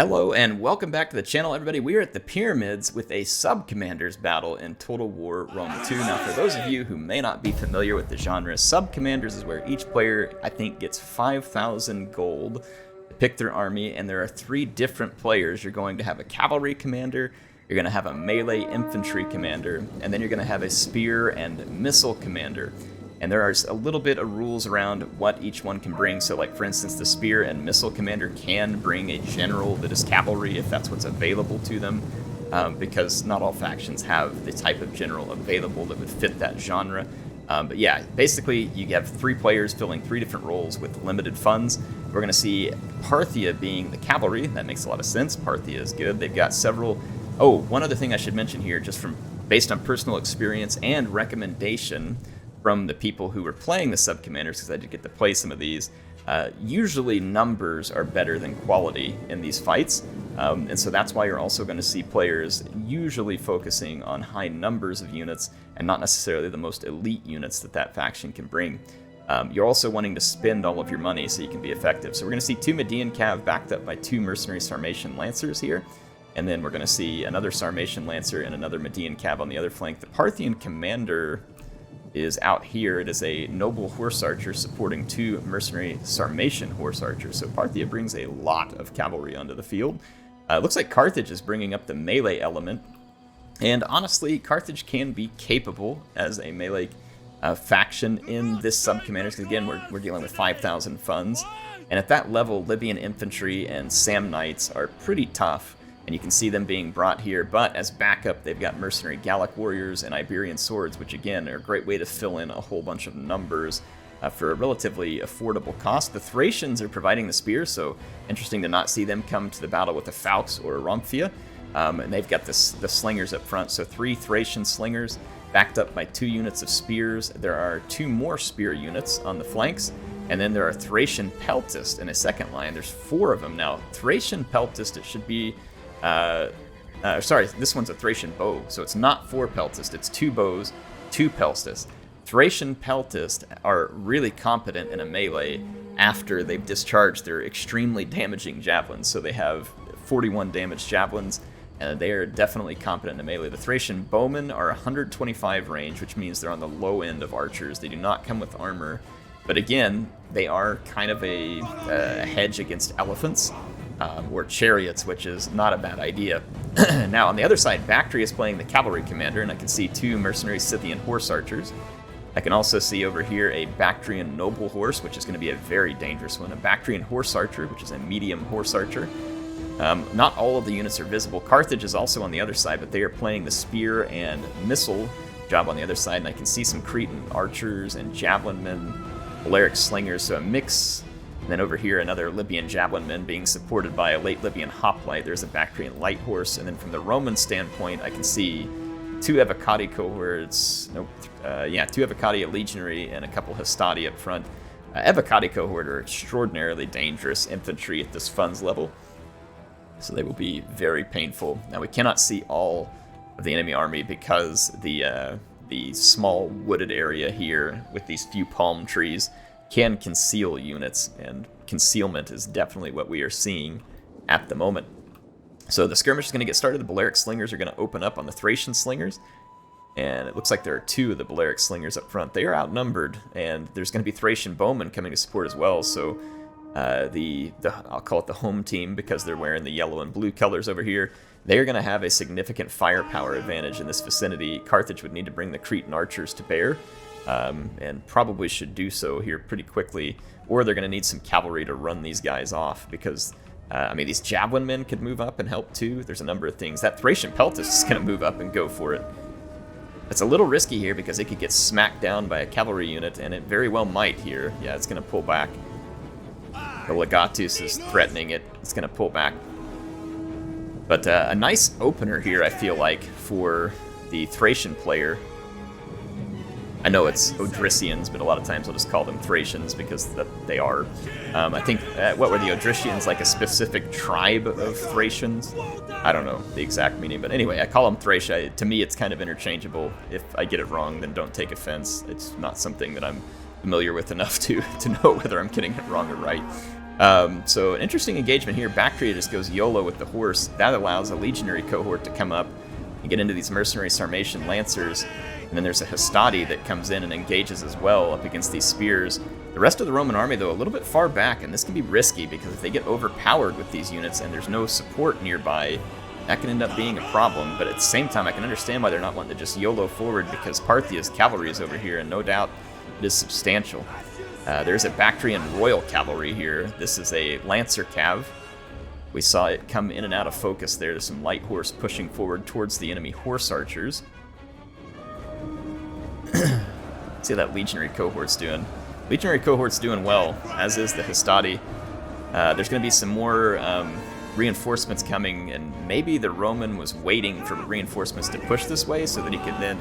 Hello and welcome back to the channel, everybody. We are at the Pyramids with a Sub-Commanders battle in Total War Rome 2. Now, for those of you who may not be familiar with the genre, Sub-Commanders is where each player, I think, gets 5,000 gold to pick their army, and there are 3 different players. You're going to have a Cavalry Commander, you're going to have a Melee Infantry Commander, and then you're going to have a Spear and Missile Commander. And there are a little bit of rules around what each one can bring. So like, for instance, the Spear and Missile Commander can bring a general that is cavalry if that's what's available to them, because not all factions have the type of general available that would fit that genre. But yeah, basically you have 3 players filling 3 different roles with limited funds. We're going to see Parthia being the cavalry. That makes a lot of sense. Parthia is good. They've got several... Oh, one other thing I should mention here, just based on personal experience and recommendation from the people who were playing the Sub-Commanders, because I did get to play some of these, usually numbers are better than quality in these fights, and so that's why you're also going to see players usually focusing on high numbers of units and not necessarily the most elite units that faction can bring. You're also wanting to spend all of your money so you can be effective. So we're going to see 2 Median Cav backed up by 2 Mercenary Sarmatian Lancers here, and then we're going to see another Sarmatian Lancer and another Median Cav on the other flank. The Parthian Commander is out here. It is a noble horse archer supporting 2 mercenary Sarmatian horse archers. So Parthia brings a lot of cavalry onto the field. It looks like Carthage is bringing up the melee element. And honestly, Carthage can be capable as a melee faction in this Sub-Commanders. Because again, we're dealing with 5,000 funds. And at that level, Libyan infantry and Samnites are pretty tough. And you can see them being brought here, but as backup, they've got mercenary Gallic warriors and Iberian swords, which again are a great way to fill in a whole bunch of numbers for a relatively affordable cost. The Thracians are providing the spears, so interesting to not see them come to the battle with a Faux or a Romphia. And they've got the slingers up front, so 3 Thracian slingers backed up by 2 units of spears. There are 2 more spear units on the flanks, and then there are Thracian Peltists in a second line. There's 4 of them now. Thracian Peltist, it should be... sorry, this one's a Thracian bow, so it's not 4 Peltist, it's 2 bows, 2 Peltist. Thracian Peltist are really competent in a melee after they've discharged their extremely damaging javelins, so they have 41 damage javelins, and they are definitely competent in a melee. The Thracian bowmen are 125 range, which means they're on the low end of archers. They do not come with armor, but again, they are kind of a hedge against elephants. Or chariots, which is not a bad idea. Now, on the other side, Bactria is playing the cavalry commander, and I can see 2 mercenary Scythian horse archers. I can also see over here a Bactrian noble horse, which is going to be a very dangerous one. A Bactrian horse archer, which is a medium horse archer. Not all of the units are visible. Carthage is also on the other side, but they are playing the spear and missile job on the other side, and I can see some Cretan archers and javelin men, Balearic slingers, so a mix. And then over here, another Libyan javelin men being supported by a late Libyan hoplite. There's a Bactrian light horse. And then from the Roman standpoint, I can see 2 Evocati cohorts. Nope. 2 Evocati legionary and a couple Hastati up front. Evocati cohort are extraordinarily dangerous infantry at this funds level, so they will be very painful. Now, we cannot see all of the enemy army because the small wooded area here with these few palm trees can conceal units, and concealment is definitely what we are seeing at the moment. So the skirmish is going to get started. The Balearic slingers are going to open up on the Thracian slingers, and it looks like there are 2 of the Balearic slingers up front. They are outnumbered, and there's going to be Thracian bowmen coming to support as well. So I'll call it the home team because they're wearing the yellow and blue colors over here. They are going to have a significant firepower advantage in this vicinity. Carthage would need to bring the Cretan archers to bear. And probably should do so here pretty quickly, or they're going to need some cavalry to run these guys off, because, I mean, these javelin men could move up and help too. There's a number of things. That Thracian Peltist is going to move up and go for it. It's a little risky here because it could get smacked down by a cavalry unit, and it very well might here. Yeah, it's going to pull back. The Legatus is threatening it. It's going to pull back. But a nice opener here, I feel like, for the Thracian player. I know it's Odrysians, but a lot of times I'll just call them Thracians because they are. I think, what were the Odrysians, like a specific tribe of Thracians? I don't know the exact meaning, but anyway, I call them Thracia. To me, it's kind of interchangeable. If I get it wrong, then don't take offense. It's not something that I'm familiar with enough to know whether I'm getting it wrong or right. So an interesting engagement here. Bactria just goes YOLO with the horse. That allows a legionary cohort to come up and get into these mercenary Sarmatian lancers. And then there's a Hastati that comes in and engages as well up against these spears. The rest of the Roman army, though, a little bit far back, and this can be risky because if they get overpowered with these units and there's no support nearby, that can end up being a problem. But at the same time, I can understand why they're not wanting to just YOLO forward, because Parthia's cavalry is over here, and no doubt it is substantial. There's a Bactrian Royal Cavalry here. This is a Lancer Cav. We saw it come in and out of focus there. There's some light horse pushing forward towards the enemy horse archers. See how that Legionary cohort's doing. Legionary cohort's doing well, as is the Hastati. There's going to be some more reinforcements coming, and maybe the Roman was waiting for reinforcements to push this way so that he could then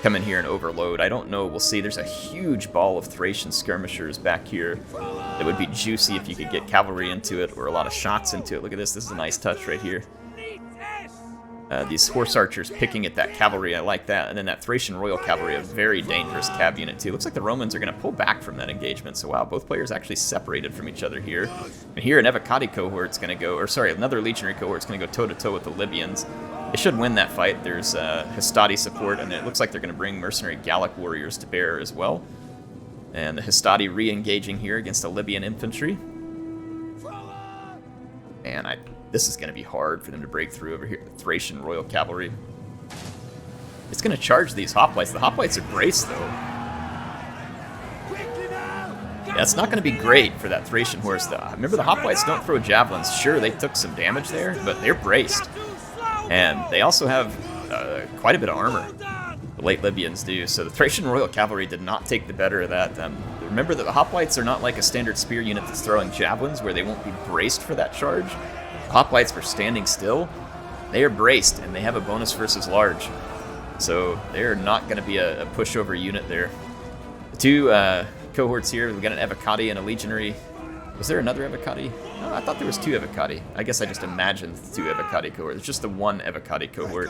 come in here and overload. I don't know. We'll see. There's a huge ball of Thracian skirmishers back here that would be juicy if you could get cavalry into it or a lot of shots into it. Look at this. This is a nice touch right here. These horse archers picking at that cavalry. I like that. And then that Thracian Royal Cavalry, a very dangerous cav unit too. Looks like the Romans are going to pull back from that engagement. So wow, both players actually separated from each other here. And here an Evocati cohort's going to go, or sorry, another Legionary cohort's going to go toe-to-toe with the Libyans. They should win that fight. There's Hastati support, and it looks like they're going to bring mercenary Gallic warriors to bear as well. And the Hastati re-engaging here against the Libyan infantry. Man, this is going to be hard for them to break through over here. The Thracian Royal Cavalry. It's going to charge these hoplites. The hoplites are braced, though. Yeah, it's not going to be great for that Thracian horse, though. Remember, the hoplites don't throw javelins. Sure, they took some damage there, but they're braced. And they also have quite a bit of armor. The late Libyans do. So the Thracian Royal Cavalry did not take the better of that. Remember that the hoplites are not like a standard spear unit that's throwing javelins where they won't be braced for that charge. The hoplites for standing still, they are braced and they have a bonus versus large. So they're not going to be a pushover unit there. The two cohorts here, we've got an Evocati and a Legionary. Was there another Evocati? No, I thought there was two Evocati. I guess I just imagined two Evocati cohorts. It's just the one Evocati cohort.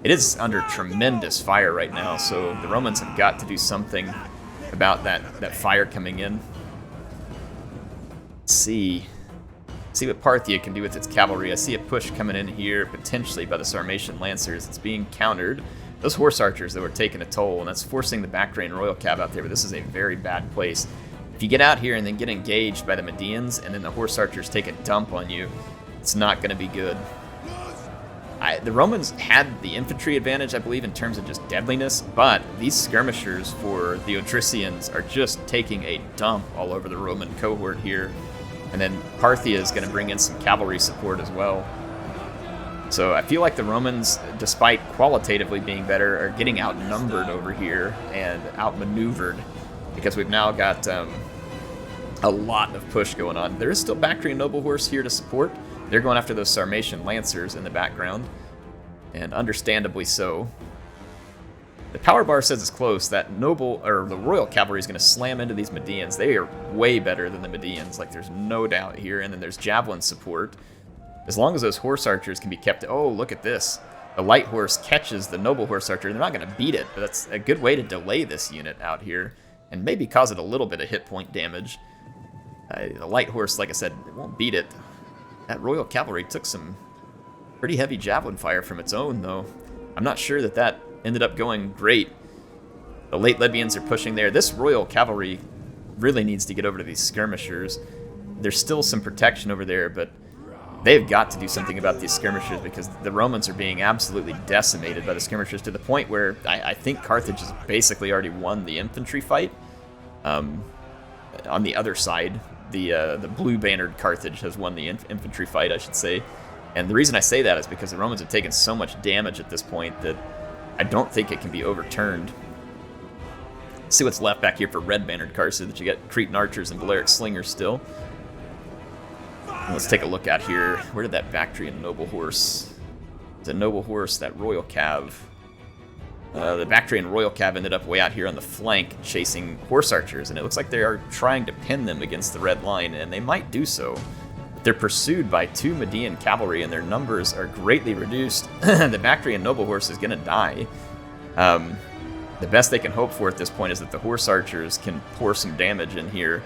It is under tremendous fire right now, so the Romans have got to do something about that fire coming in. Let's see what Parthia can do with its cavalry. I see a push coming in here, potentially by the Sarmatian Lancers. It's being countered. Those horse archers that were taking a toll, and that's forcing the Bactrian Royal Cav out there, but this is a very bad place. If you get out here and then get engaged by the Medians, and then the horse archers take a dump on you, it's not going to be good. The Romans had the infantry advantage, I believe, in terms of just deadliness, but these skirmishers for the Odrysians are just taking a dump all over the Roman cohort here. And then Parthia is going to bring in some cavalry support as well. So I feel like the Romans, despite qualitatively being better, are getting outnumbered over here and outmaneuvered because we've now got a lot of push going on. There is still Bactrian Noble Horse here to support. They're going after those Sarmatian Lancers in the background, and understandably so. The power bar says it's close. That noble, or the Royal Cavalry is going to slam into these Medians. They are way better than the Medians, like there's no doubt here. And then there's javelin support. As long as those horse archers can be kept... Oh, look at this. The light horse catches the noble horse archer. They're not going to beat it, but that's a good way to delay this unit out here and maybe cause it a little bit of hit point damage. The light horse, like I said, it won't beat it. That Royal Cavalry took some pretty heavy javelin fire from its own, though. I'm not sure that ended up going great. The late Libyans are pushing there. This Royal Cavalry really needs to get over to these skirmishers. There's still some protection over there, but they've got to do something about these skirmishers because the Romans are being absolutely decimated by the skirmishers to the point where I think Carthage has basically already won the infantry fight. On the other side, the blue-bannered Carthage has won the infantry fight, I should say. And the reason I say that is because the Romans have taken so much damage at this point that I don't think it can be overturned. Let's see what's left back here for red-bannered Carthage. You got Cretan archers and Balearic slingers still. And let's take a look at here. Where did that Bactrian noble horse? The noble horse, that Royal Cav. The Bactrian Royal Cav ended up way out here on the flank chasing horse archers, and it looks like they are trying to pin them against the red line, and they might do so. But they're pursued by two Median cavalry, and their numbers are greatly reduced. The Bactrian noble horse is going to die. The best they can hope for at this point is that the horse archers can pour some damage in here.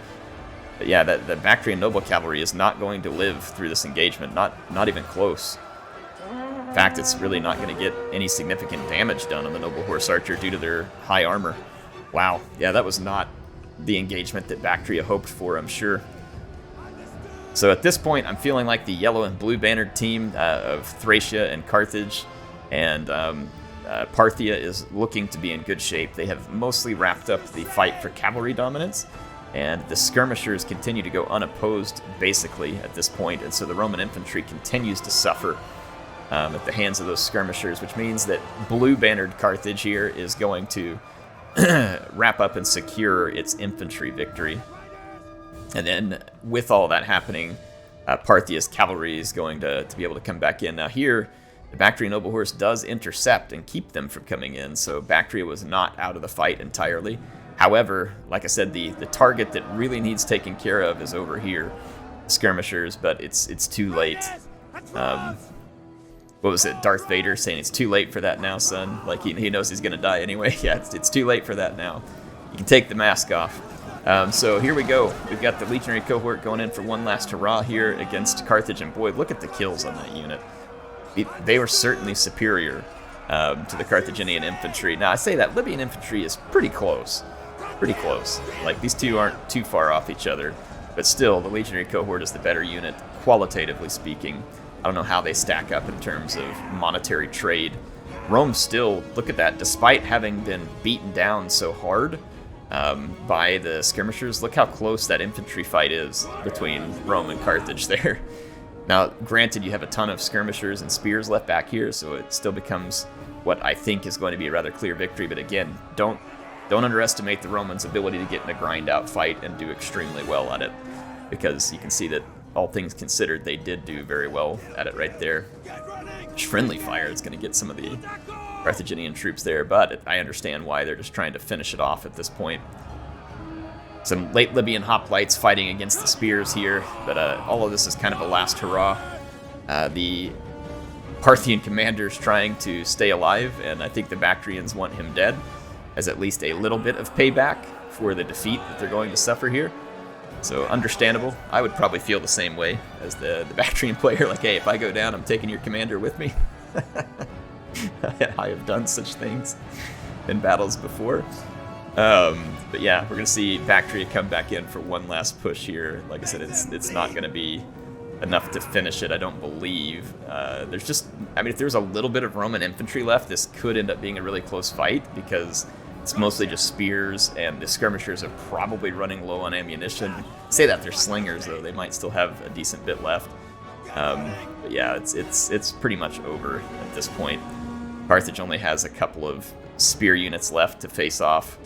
But yeah, the Bactrian Noble Cavalry is not going to live through this engagement, not even close. In fact, it's really not going to get any significant damage done on the Noble Horse Archer due to their high armor. Wow, yeah, that was not the engagement that Bactria hoped for, I'm sure. So at this point, I'm feeling like the yellow and blue bannered team of Thracia and Carthage and Parthia is looking to be in good shape. They have mostly wrapped up the fight for cavalry dominance, and the skirmishers continue to go unopposed, basically, at this point, and so the Roman infantry continues to suffer at the hands of those skirmishers, which means that blue-bannered Carthage here is going to wrap up and secure its infantry victory. And then, with all that happening, Parthia's cavalry is going to be able to come back in. Now here, the Bactrian Noble Horse does intercept and keep them from coming in, so Bactria was not out of the fight entirely. However, like I said, the target that really needs taken care of is over here, skirmishers, but it's too late. What was it, Darth Vader saying it's too late for that now, son? Like he knows he's gonna die anyway. Yeah, it's too late for that now. You can take the mask off. So here we go. We've got the legionary cohort going in for one last hurrah here against Carthage, and boy, look at the kills on that unit. They were certainly superior to the Carthaginian infantry. Now I say that Libyan infantry is pretty close. Pretty close. Like, these two aren't too far off each other, but still, the legionary cohort is the better unit, qualitatively speaking. I don't know how they stack up in terms of monetary trade. Rome still, look at that, despite having been beaten down so hard by the skirmishers, look how close that infantry fight is between Rome and Carthage there. Now, granted, you have a ton of skirmishers and spears left back here, so it still becomes what I think is going to be a rather clear victory, but again, don't underestimate the Romans' ability to get in a grind-out fight and do extremely well at it, because you can see that, all things considered, they did do very well at it right there. Friendly fire is going to get some of the Carthaginian troops there, but I understand why they're just trying to finish it off at this point. Some late Libyan hoplites fighting against the spears here, but all of this is kind of a last hurrah. The Parthian commander's trying to stay alive, and I think the Bactrians want him dead, as at least a little bit of payback for the defeat that they're going to suffer here. So understandable. I would probably feel the same way as the Bactrian player, like, hey, if I go down, I'm taking your commander with me. I have done such things in battles before. But yeah, we're going to see Bactria come back in for one last push here. Like I said, it's not going to be enough to finish it, I don't believe. There's just, I mean, if there's a little bit of Roman infantry left, this could end up being a really close fight, because it's mostly just spears, and the skirmishers are probably running low on ammunition. Say that they're slingers, though. They might still have a decent bit left. But yeah, it's pretty much over at this point. Carthage only has a couple of spear units left to face off.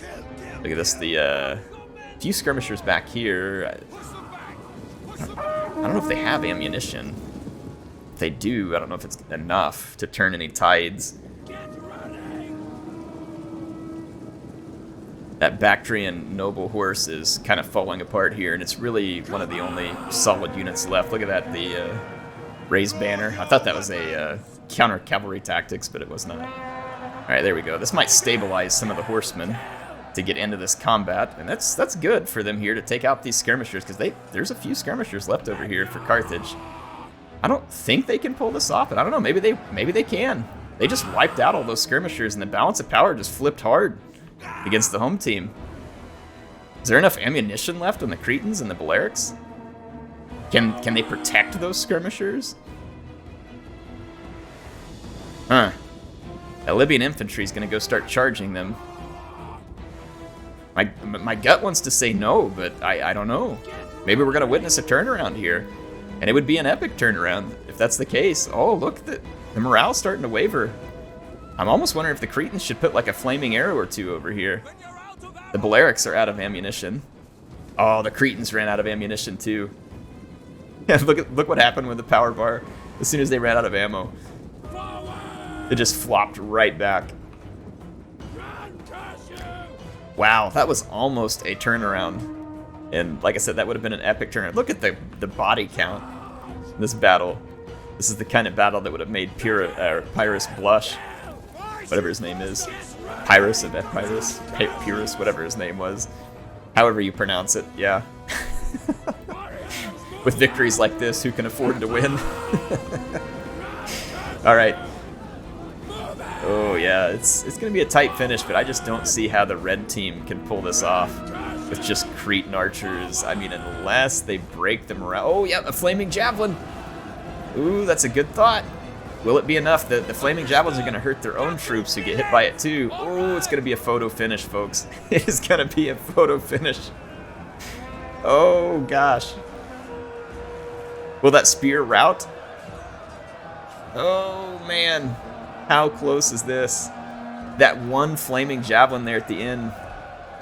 Look at this, the few skirmishers back here. I don't know if they have ammunition. If they do, I don't know if it's enough to turn any tides. That Bactrian noble horse is kind of falling apart here, and it's really one of the only solid units left. Look at that, the raised banner. I thought that was a counter-cavalry tactics, but it was not. Alright, there we go. This might stabilize some of the horsemen to get into this combat, and that's good for them here to take out these skirmishers, because there's a few skirmishers left over here for Carthage. I don't think they can pull this off, but I don't know, maybe they can. They just wiped out all those skirmishers, and the balance of power just flipped hard against the home team. Is there enough ammunition left on the Cretans and the Balearics? Can they protect those skirmishers? Huh. The Libyan infantry is going to go start charging them. My gut wants to say no, but I don't know. Maybe we're going to witness a turnaround here. And it would be an epic turnaround if that's the case. Oh, look, the morale's starting to waver. I'm almost wondering if the Cretans should put like a flaming arrow or two over here. The Balearics are out of ammunition. Oh, the Cretans ran out of ammunition too. Yeah, look what happened with the power bar. As soon as they ran out of ammo, it just flopped right back. Wow, that was almost a turnaround. And like I said, that would have been an epic turnaround. Look at the body count in this battle. This is the kind of battle that would have made Pyrrhus blush. Whatever his name is. Pyrrhus, whatever his name was. However you pronounce it, yeah. With victories like this, who can afford to win? All right. Oh yeah, it's going to be a tight finish, but I just don't see how the red team can pull this off with just Cretan archers. I mean, unless they break the morale. Oh yeah, a flaming javelin. Ooh, that's a good thought. Will it be enough? The flaming javelins are going to hurt their own troops who get hit by it too. Oh, it's going to be a photo finish, folks. It is going to be a photo finish. Oh gosh. Will that spear rout? Oh man. How close is this? That one flaming javelin there at the end.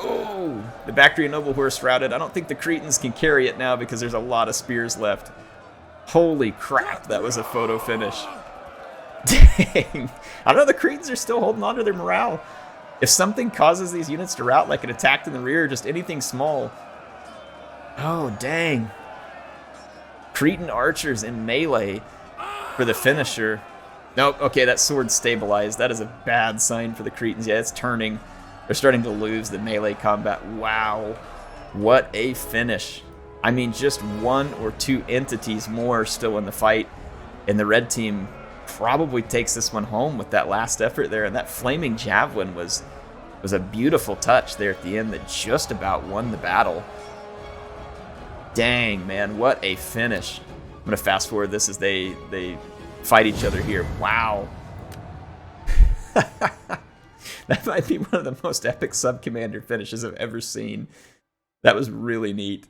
Oh, the Bactrian noble horse routed. I don't think the Cretans can carry it now because there's a lot of spears left. Holy crap, that was a photo finish. Dang. I don't know, the Cretans are still holding on to their morale. If something causes these units to rout, like an attack in the rear, just anything small. Oh, dang. Cretan archers in melee for the finisher. Nope, okay, that sword stabilized. That is a bad sign for the Cretans. Yeah, it's turning. They're starting to lose the melee combat. Wow. What a finish. I mean, just one or two entities more still in the fight, and the red team probably takes this one home with that last effort there. And that flaming javelin was a beautiful touch there at the end that just about won the battle. Dang, man, what a finish. I'm going to fast forward this as they fight each other here. Wow. That might be one of the most epic sub-commander finishes I've ever seen. That was really neat.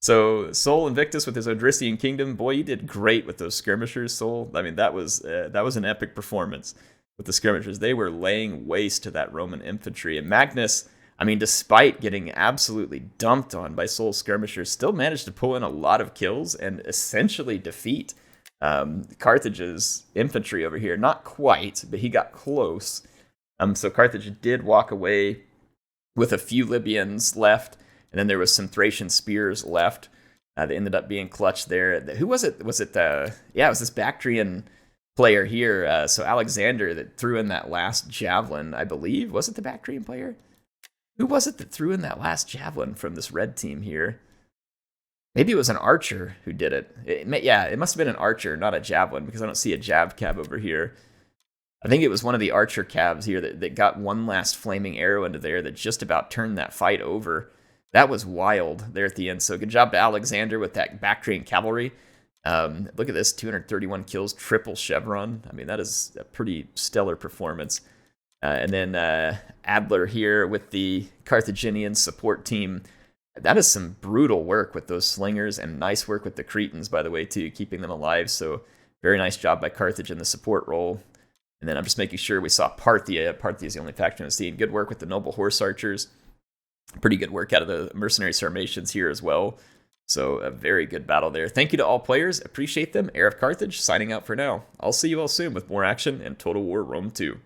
So Sol Invictus with his Odrysian Kingdom, boy, you did great with those skirmishers, Sol. I mean, that was an epic performance with the skirmishers. They were laying waste to that Roman infantry. And Magnus, I mean, despite getting absolutely dumped on by Sol's skirmishers, still managed to pull in a lot of kills and essentially defeat Carthage's infantry over here. Not quite, but he got close. So Carthage did walk away with a few Libyans left, and then there was some Thracian spears left. They ended up being clutched there. Who was it? It was this Bactrian player here. So Alexander that threw in that last javelin, I believe. Was it the Bactrian player? Who was it that threw in that last javelin from this red team here? Maybe it was an archer who did it. It must have been an archer, not a javelin, because I don't see a jav cab over here. I think it was one of the archer cabs here that got one last flaming arrow into there that just about turned that fight over. That was wild there at the end. So good job to Alexander with that Bactrian cavalry. Look at this, 231 kills, triple chevron. I mean, that is a pretty stellar performance. And then Adler here with the Carthaginian support team. That is some brutal work with those slingers, and nice work with the Cretans, by the way, too, keeping them alive. So very nice job by Carthage in the support role. And then I'm just making sure we saw Parthia. Parthia is the only faction I've seen. Good work with the noble horse archers. Pretty good work out of the mercenary Sarmatians here as well. So a very good battle there. Thank you to all players. Appreciate them. HeirofCarthage signing out for now. I'll see you all soon with more action in Total War Rome 2.